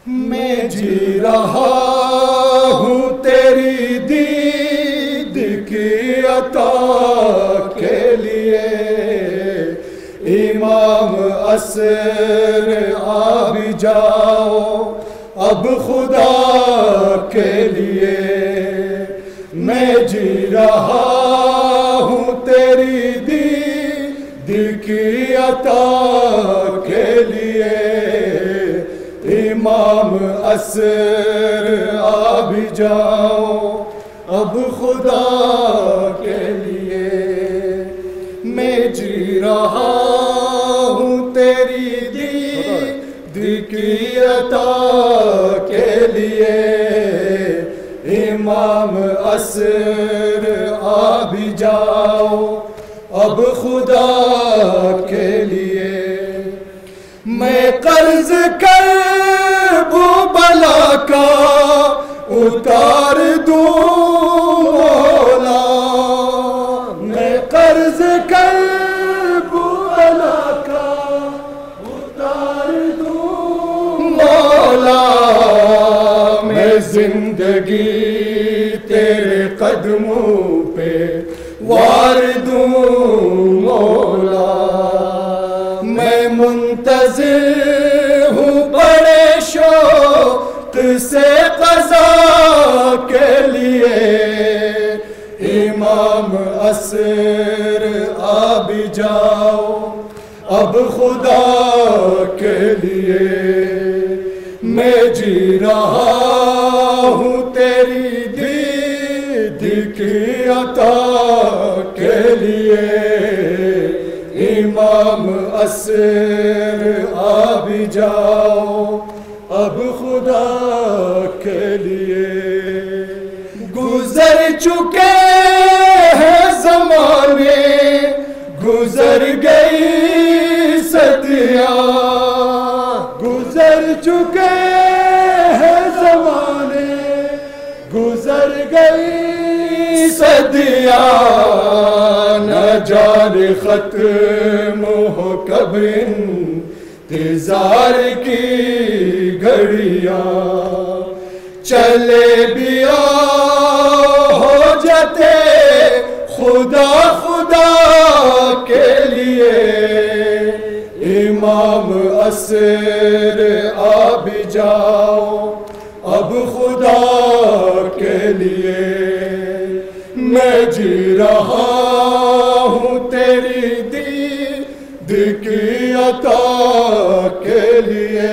میں جی رہا ہوں تیری دید کی عطا کے لیے، امام عصر آ بھی جاؤ اب خدا کے لیے۔ میں جی رہا ہوں تیری دید کی عطا کے لیے، امام عصر آ بھی جاؤ اب خدا کے لیے۔ میں جی رہا ہوں تیری دید کی عطا کے لیے، امام عصر آ بھی جاؤ اب خدا کے لیے۔ میں قرض کرب و بلا کا اتار دوں مولا، میں قرض کرب و بلا کا اتار دوں مولا، میں زندگی تیرے قدموں پہ وار دوں مولا۔ میں منتظر ہوں بڑے شوق سے قضا کے لیے، امام عصر آ بھی جاؤ اب خدا کے لیے۔ میں جی رہا ہوں تیری دید کی عطا کے لیے، امام عصر آ بھی جاؤ اب خدا کے لیے۔ گزر چکے ہیں زمانے، گزر گئی صدیاں، گزر چکے ہیں زمانے، گزر گئی صدیاں، نہ جانے ختم ہو کب انتظار کی گھڑیاں، چلے بیا ہو جاتے خدا خدا کے لیے، امام عصر آ بھی جاؤ اب خدا کے لیے۔ میں جی رہا ہوں تیری دید کی عطا کے لیے،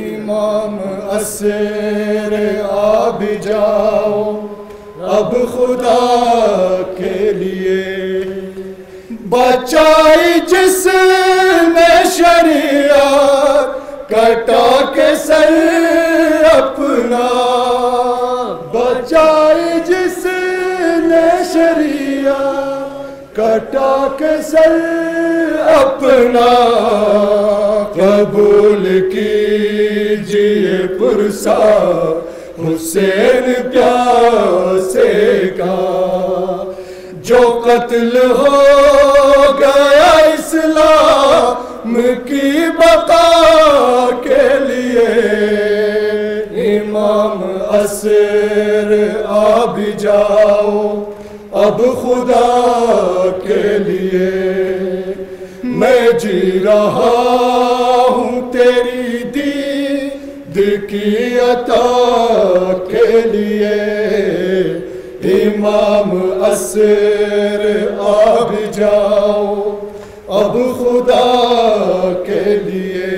امام عصر آ بھی جاؤ اب خدا کے لیے۔ بچائی جس نے شریعت کٹا کے سر اپنا، بچائی جس نے شریعت کٹا کے سر اپنا، قبول کیجئے پرسا حسین پیاسے کا، جو قتل ہو گیا اسلام کی بقا کے لیے، امام عصر آ بھی جاؤ اب خدا کے لیے۔ میں جی رہا ہوں تیری دید کی عطا کے لیے، امام عصر آ بھی جاؤ اب خدا کے لیے۔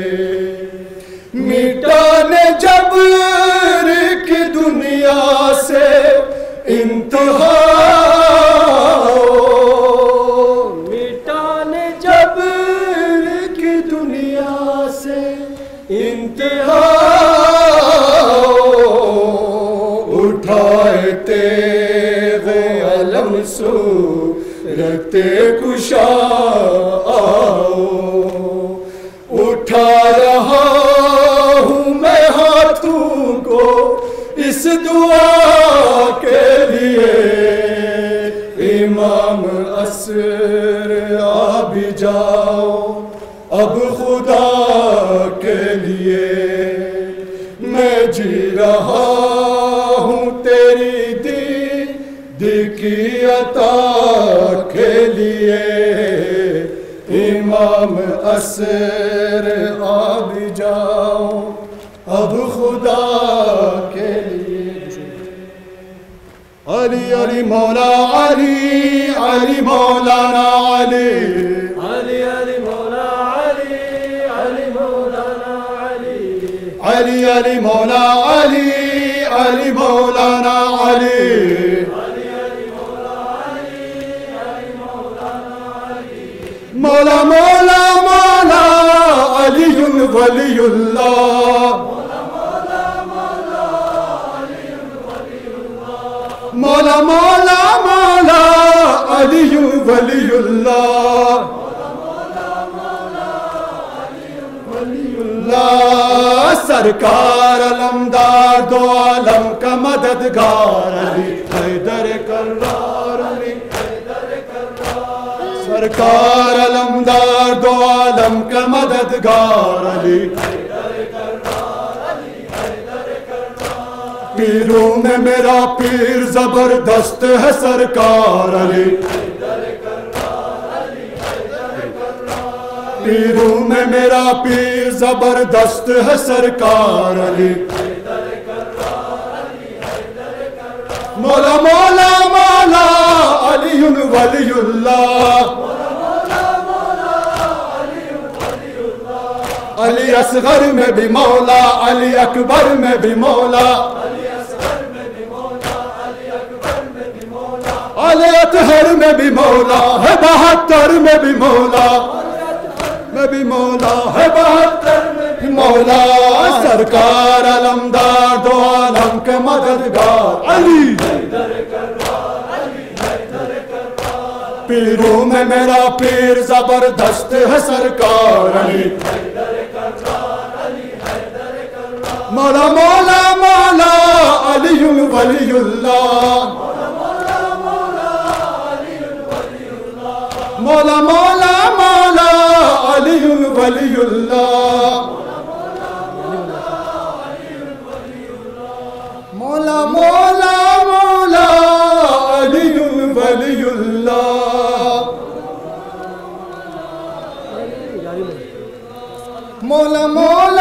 مٹانے جبر کی دنیا سے انتہا، مٹانے جبر کی دنیا سے انتہا، اٹھائے تیغ علم صورت کشا آؤ، اٹھا رہا ہوں میں ہاتھوں کو اس دعا کے لیے، امام عصر آ بھی جاؤ اب خدا کے لیے میں جی رہا ہوں تیری دید کی عطا کے لیے امام عصر آ بھی جاؤں اب خدا کے لیے علی علی مولا علی علی مولانا علی علی علی مولا علی علی مولانا علی علی علی مولا علی علی مولانا علی علی علی مولا علی علی مولانا علی مولا مولا مولا علی ولی اللہ مولا مولا مولا علی ولی اللہ ولی اللہ سرکار علمدار دو عالم کا مددگار علی حیدر کرار علی سرکار علمدار دو عالم کا مددگار علی پیروں میں میرا پیر زبردست ہے سرکار علی پیروں میں میرا پیر زبردست ہے سرکار علی مولا مولا مولا علی ولی اللہ علی اصغر میں بھی مولا علی اکبر میں بھی مولا علی اطہر میں بھی مولا ہے 72 میں بھی مولا میں بھی مولا ہے 72 میں بھی مولا سرکار علمدار دو عالم کے مددگار علی پیروں میں میرا پیر زبردست ہے سرکار علی مولا مولا مولا علی ولی اللہ مولا مولا مولا علی ولی اللہ مولا مولا مولا علی ولی اللہ مولا مولا